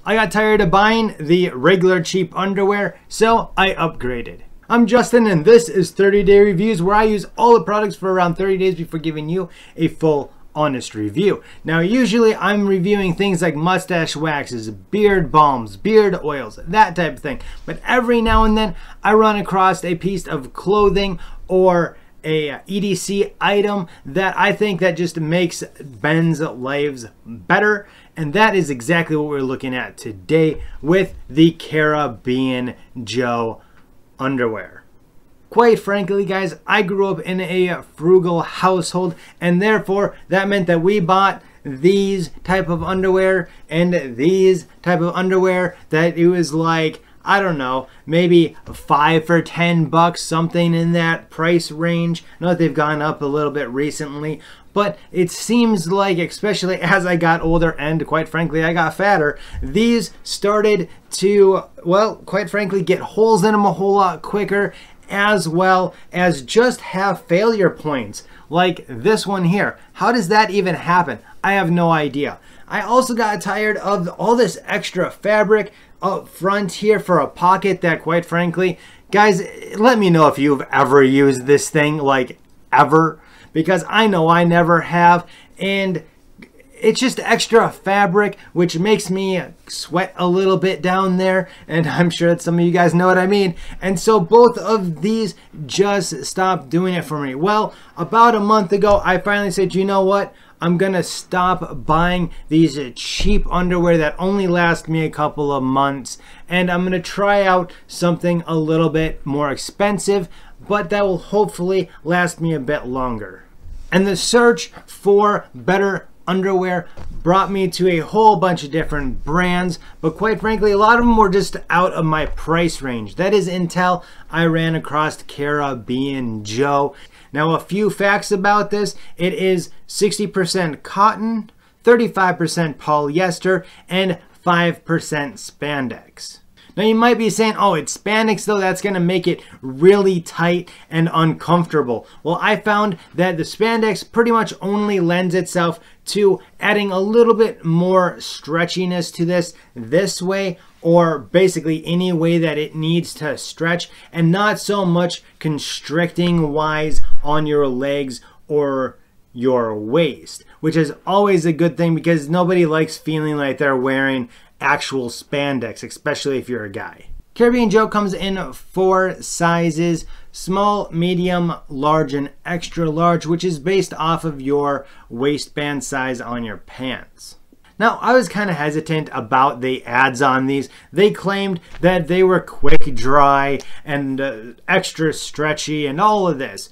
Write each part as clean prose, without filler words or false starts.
I got tired of buying the regular cheap underwear, so I upgraded. I'm Justin, and this is 30-Day Reviews, where I use all the products for around 30 days before giving you a full honest review. Now, usually I'm reviewing things like mustache waxes, beard balms, beard oils, that type of thing. But every now and then I run across a piece of clothing or a EDC item that I think that just makes men's lives better. And that is exactly what we're looking at today with the Caribbean Joe underwear. Quite frankly, guys, I grew up in a frugal household, and therefore that meant that we bought these type of underwear and these type of underwear that it was like, I don't know, maybe 5 for $10, something in that price range. I know that they've gone up a little bit recently, but it seems like, especially as I got older and quite frankly I got fatter, these started to, well, quite frankly, get holes in them a whole lot quicker, as well as just have failure points like this one here. How does that even happen? I have no idea. I also got tired of all this extra fabric up front here for a pocket that, quite frankly, guys, let me know if you've ever used this thing, like ever, because I know I never have, and it's just extra fabric, which makes me sweat a little bit down there, and I'm sure that some of you guys know what I mean. And so both of these just stopped doing it for me. Well, about a month ago, I finally said, you know what? I'm gonna stop buying these cheap underwear that only last me a couple of months, and I'm gonna try out something a little bit more expensive, but that will hopefully last me a bit longer. And the search for better underwear brought me to a whole bunch of different brands, but quite frankly a lot of them were just out of my price range. That is until I ran across Caribbean Joe. Now, a few facts about this: it is 60% cotton, 35% polyester, and 5% spandex. Now, you might be saying, oh, it's spandex though, that's going to make it really tight and uncomfortable. Well, I found that the spandex pretty much only lends itself to adding a little bit more stretchiness to this way, or basically any way that it needs to stretch, and not so much constricting wise on your legs or your waist, which is always a good thing because nobody likes feeling like they're wearing actual spandex, especially if you're a guy. Caribbean Joe comes in 4 sizes: small, medium, large, and extra large, which is based off of your waistband size on your pants. Now, I was kind of hesitant about the ads on these. They claimed that they were quick dry and extra stretchy and all of this,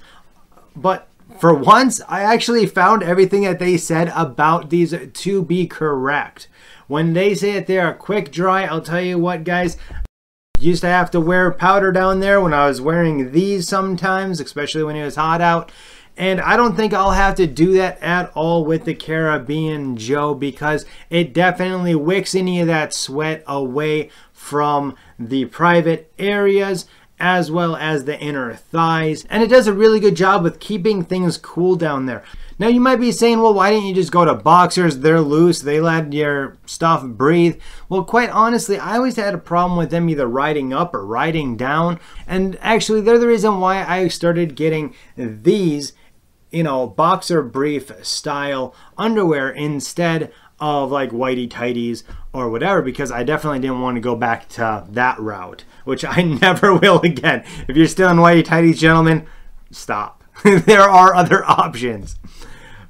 but for once I actually found everything that they said about these to be correct. When they say that they are quick dry, I'll tell you what, guys, I used to have to wear powder down there when I was wearing these sometimes, especially when it was hot out. And I don't think I'll have to do that at all with the Caribbean Joe, because it definitely wicks any of that sweat away from the private areas as well as the inner thighs. And it does a really good job with keeping things cool down there. Now, you might be saying, well, why didn't you just go to boxers? They're loose, they let your stuff breathe. Well, quite honestly, I always had a problem with them either riding up or riding down. And actually, they're the reason why I started getting these, you know, boxer brief style underwear instead of like whitey tighties or whatever, because I definitely didn't want to go back to that route, which I never will again. If you're still in whitey tighties, gentlemen, stop. There are other options.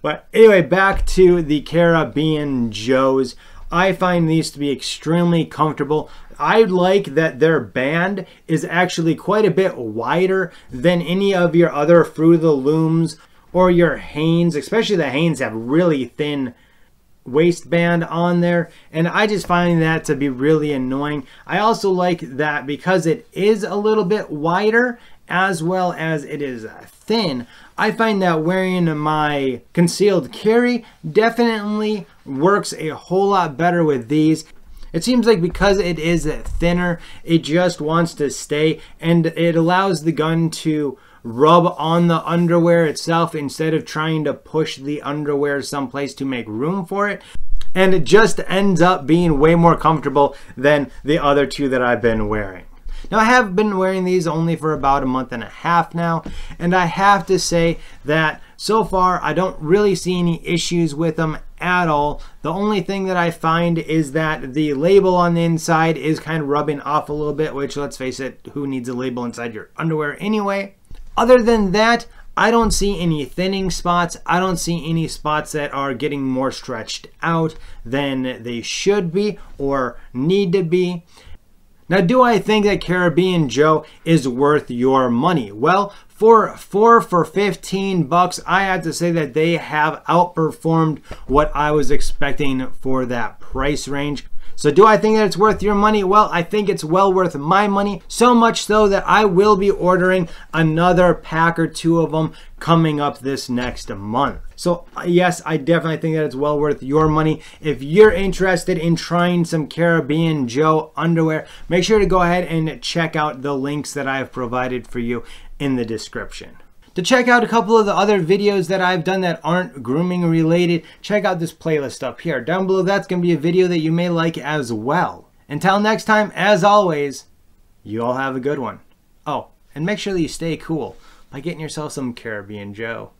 But anyway, back to the Caribbean Joes. I find these to be extremely comfortable. I like that their band is actually quite a bit wider than any of your other Fruit of the Looms or your Hanes. Especially the Hanes have really thin waistband on there, and I just find that to be really annoying. I also like that because it is a little bit wider as well as it is thin, I find that wearing my concealed carry definitely works a whole lot better with these. It seems like because it is thinner, it just wants to stay, and it allows the gun to rub on the underwear itself instead of trying to push the underwear someplace to make room for it. and it just ends up being way more comfortable than the other two that I've been wearing. Now, I have been wearing these only for about a month and a half now, and I have to say that so far I don't really see any issues with them at all. The only thing that I find is that the label on the inside is kind of rubbing off a little bit, which, let's face it, who needs a label inside your underwear anyway? Other than that, I don't see any thinning spots. I don't see any spots that are getting more stretched out than they should be or need to be. Now, do I think that Caribbean Joe is worth your money? Well, for 4 for $15, I have to say that they have outperformed what I was expecting for that price range. So do I think that it's worth your money? Well, I think it's well worth my money, so much so that I will be ordering another pack or two of them coming up this next month. So yes, I definitely think that it's well worth your money. If you're interested in trying some Caribbean Joe underwear, make sure to go ahead and check out the links that I have provided for you in the description. To check out a couple of the other videos that I've done that aren't grooming related, check out this playlist up here. Down below, that's going to be a video that you may like as well. Until next time, as always, you all have a good one. Oh, and make sure that you stay cool by getting yourself some Caribbean Joe.